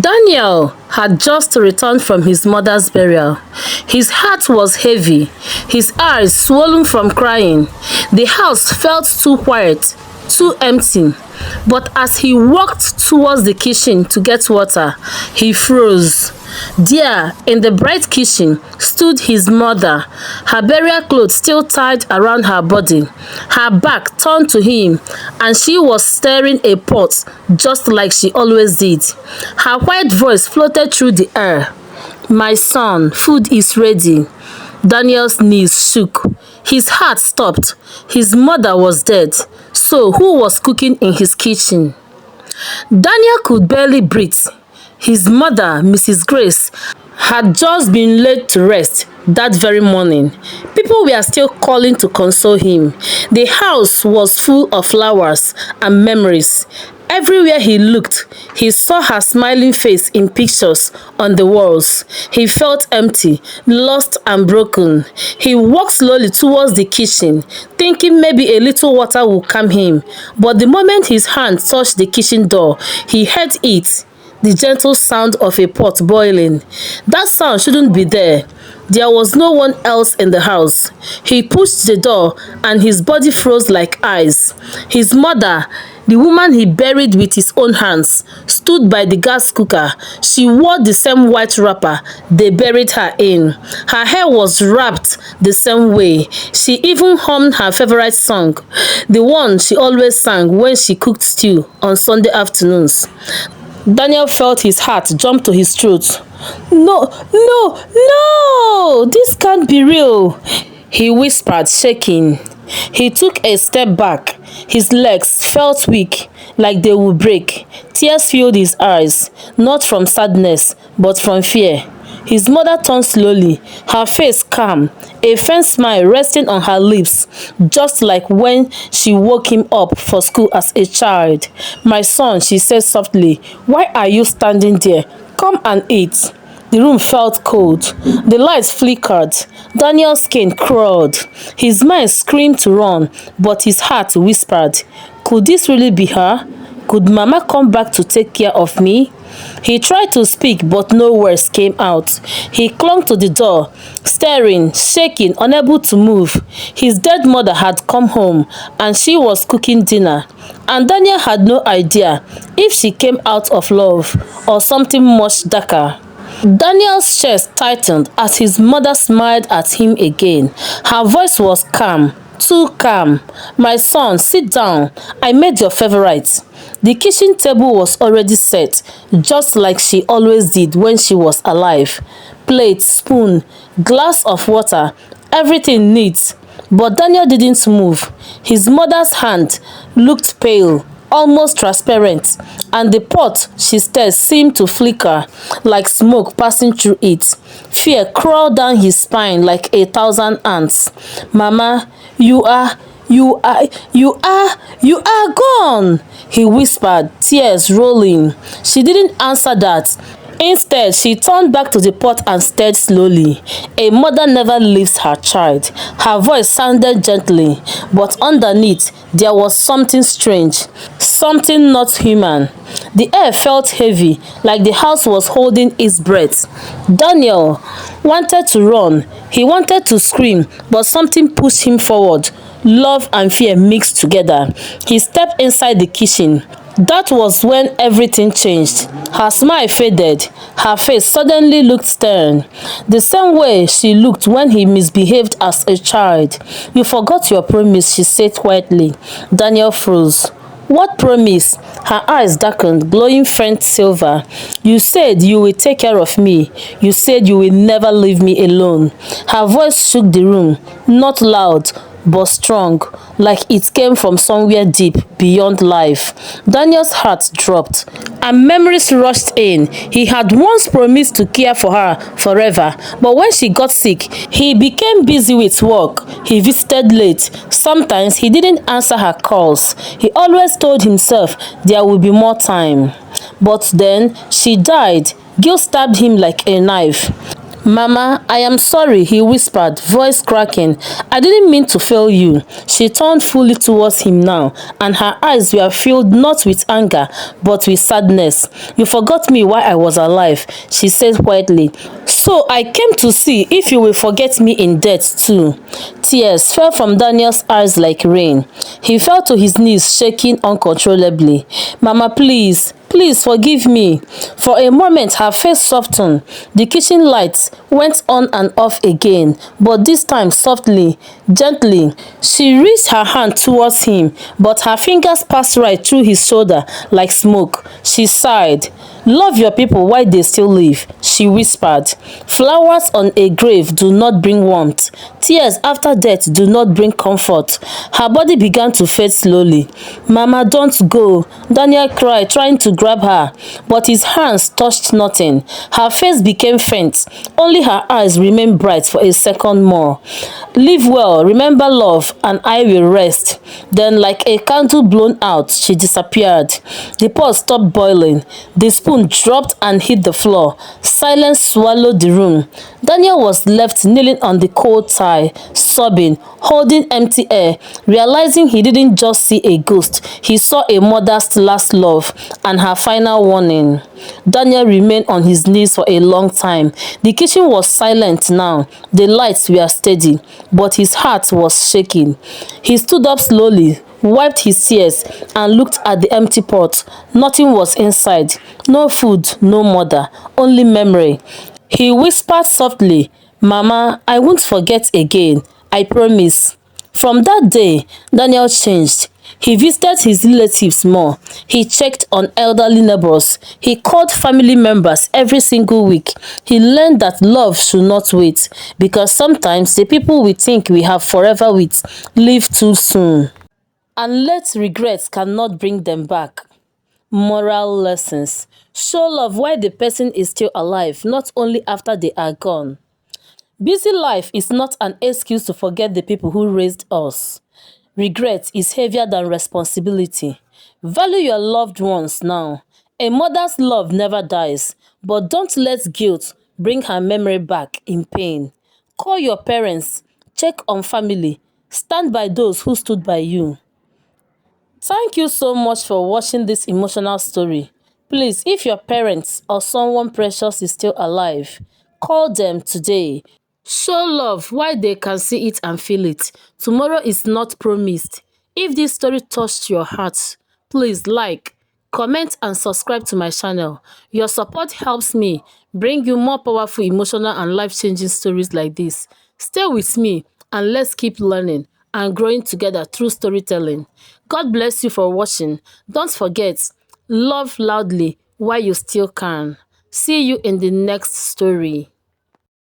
Daniel had just returned from his mother's burial. His heart was heavy, his eyes swollen from crying. The house felt too quiet, too empty. But as he walked towards the kitchen to get water, he froze. There, in the bright kitchen, stood his mother, her burial clothes still tied around her body, her back turned to him, and she was stirring a pot just like she always did. Her quiet voice floated through the air. "My son, food is ready." Daniel's knees shook. His heart stopped. His mother was dead. So who was cooking in his kitchen? Daniel could barely breathe. His mother, Mrs. Grace, had just been laid to rest that very morning. People were still calling to console him. The house was full of flowers and memories. Everywhere he looked, he saw her smiling face in pictures on the walls. He felt empty, lost and broken. He walked slowly towards the kitchen, thinking maybe a little water would calm him. But the moment his hand touched the kitchen door, he heard it, the gentle sound of a pot boiling. That sound shouldn't be there. There was no one else in the house. He pushed the door and his body froze like ice. His mother, the woman he buried with his own hands, stood by the gas cooker. She wore the same white wrapper they buried her in. Her hair was wrapped the same way. She even hummed her favorite song, the one she always sang when she cooked stew on Sunday afternoons. Daniel felt his heart jump to his throat. "No, no, no! This can't be real!" he whispered, shaking. He took a step back. His legs felt weak, like they would break. Tears filled his eyes, not from sadness, but from fear. His mother turned slowly, her face calm, a faint smile resting on her lips, just like when she woke him up for school as a child. "My son," she said softly, "why are you standing there? Come and eat." The room felt cold. The lights flickered. Daniel's skin crawled. His mind screamed to run, but his heart whispered, "Could this really be her? Could Mama come back to take care of me?" He tried to speak, but no words came out. He clung to the door, staring, shaking, unable to move. His dead mother had come home, and she was cooking dinner. And Daniel had no idea if she came out of love or something much darker. Daniel's chest tightened as his mother smiled at him again. Her voice was calm, too calm. "My son, sit down. I made your favorite." The kitchen table was already set, just like she always did when she was alive. Plate, spoon, glass of water, everything neat. But Daniel didn't move. His mother's hand looked pale, almost transparent, and the pot she stirred seemed to flicker, like smoke passing through it. Fear crawled down his spine like 1,000 ants. "Mama, you are gone," he whispered, tears rolling. She didn't answer that. Instead, she turned back to the pot and stirred slowly. A mother never leaves her child. Her voice sounded gently, but underneath there was something strange, something not human. The air felt heavy, like the house was holding its breath. Daniel wanted to run. He wanted to scream, but something pushed him forward. Love and fear mixed together. He stepped inside the kitchen. That was when everything changed. Her smile faded. Her face suddenly looked stern, the same way she looked when he misbehaved as a child. "You forgot your promise," she said quietly. Daniel froze. "What promise?" Her eyes darkened, glowing faint silver. "You said you will take care of me. You said you will never leave me alone." Her voice shook the room, not loud, but strong, like it came from somewhere deep beyond life. Daniel's heart dropped, and memories rushed in. He had once promised to care for her forever, but when she got sick, he became busy with work. He visited late. Sometimes he didn't answer her calls. He always told himself there would be more time. But then she died. Guilt stabbed him like a knife. Mama, I am sorry, he whispered, voice cracking. I didn't mean to fail you. She turned fully towards him now, and her eyes were filled not with anger, but with sadness. You forgot me while I was alive, she said quietly. So I came to see if you will forget me in death too. Tears fell from Daniel's eyes like rain. He fell to his knees, shaking uncontrollably. Mama, please, please forgive me. For a moment, her face softened. The kitchen lights went on and off again, but this time softly, gently. She reached her hand towards him, but her fingers passed right through his shoulder like smoke. She sighed. Love your people while they still live, she whispered. Flowers on a grave do not bring warmth. Tears after death do not bring comfort. Her body began to fade slowly. Mama, don't go, Daniel cried, trying to grab her, but his hands touched nothing. Her face became faint. Only her eyes remained bright for a second more. Live well, remember love, and I will rest. Then, like a candle blown out, she disappeared. The pot stopped boiling. The spoon dropped and hit the floor. Silence swallowed the room. Daniel was left kneeling on the cold tile, sobbing, holding empty air, realizing he didn't just see a ghost. He saw a mother's last love and her final warning. Daniel remained on his knees for a long time. The kitchen was silent now. The lights were steady, but his heart was shaking. He stood up slowly, wiped his tears, and looked at the empty pot. Nothing was inside. No food, no mother, only memory. He whispered softly, Mama, I won't forget again. I promise. From that day, Daniel changed. He visited his relatives more. He checked on elderly neighbors. He called family members every single week. He learned that love should not wait, because sometimes the people we think we have forever with leave too soon. And let regrets cannot bring them back. Moral lessons. Show love while the person is still alive, not only after they are gone. Busy life is not an excuse to forget the people who raised us. Regret is heavier than responsibility. Value your loved ones now. A mother's love never dies, but don't let guilt bring her memory back in pain. Call your parents, check on family, stand by those who stood by you. Thank you so much for watching this emotional story. Please, if your parents or someone precious is still alive, call them today. Show love while they can see it and feel it. Tomorrow is not promised. If this story touched your heart, please like, comment and subscribe to my channel. Your support helps me bring you more powerful, emotional and life-changing stories like this. Stay with me and let's keep learning and growing together through storytelling. God bless you for watching. Don't forget, love loudly while you still can. See you in the next story.